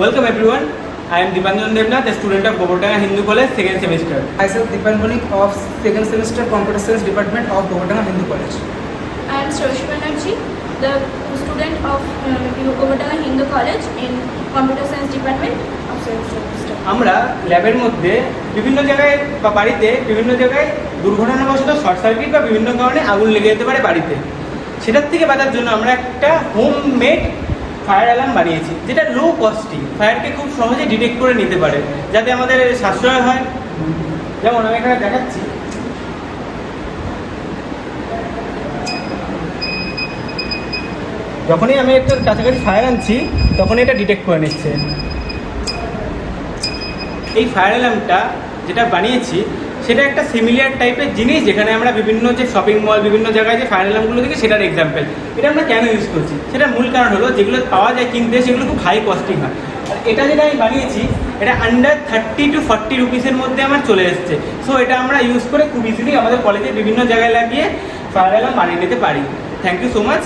Welcome everyone. I am Dipanjan Devnath, a student of Gobardanga Hindu College, second semester. Myself Dipan Bonik of second semester Computer Science Department of Gobardanga Hindu College. I am Sarojit Banerjee, the student of Gobardanga Hindu College in Computer Science Department of second semester. আমরা ল্যাবের মধ্যে বিভিন্ন জায়গায় বা বাড়িতে বিভিন্ন জায়গায় দুর্ঘটনাবশত short circuit বা বিভিন্ন কারণে আগুন লেগে যেতে পারে বাড়িতে। সেটার থেকে বাঁচার জন্য আমরা একটা হোমমেড ফায়ার অ্যালার্ম বানিয়েছি, যেটা লো কস্টলি, ফায়ারকে খুব সহজে ডিটেক্ট করে নিতে পারে, যাতে আমাদের সাশ্রয় হয়। যেমন আমি এখানে দেখাচ্ছি, যখনই আমি একটা কাছাকাছি ফায়ার আনছি তখনই এটা ডিটেক্ট করে নিচ্ছে। এই ফায়ার অ্যালার্মটা যেটা বানিয়েছি সেটা একটা সিমিলার টাইপের জিনিস, যেখানে আমরা বিভিন্ন যে শপিং মল, বিভিন্ন জায়গায় যে ফায়ার অ্যালার্মগুলো দেখি সেটার এক্সাম্পল। এটা আমরা কেন ইউজ করছি, সেটার মূল কারণ হলো যেগুলো পাওয়া যায় কিনতে সেগুলো খুব হাই কস্টিং হয়। আর এটা যেটা আমি বানিয়েছি এটা আন্ডার 30 to 40 রুপিসের মধ্যে আমার চলে এসছে। সো এটা আমরা ইউজ করে খুব ইজিলি আমাদের কলেজে বিভিন্ন জায়গায় লাগিয়ে ফায়ার অ্যালার্ম বানিয়ে নিতে পারি। Thank you so much.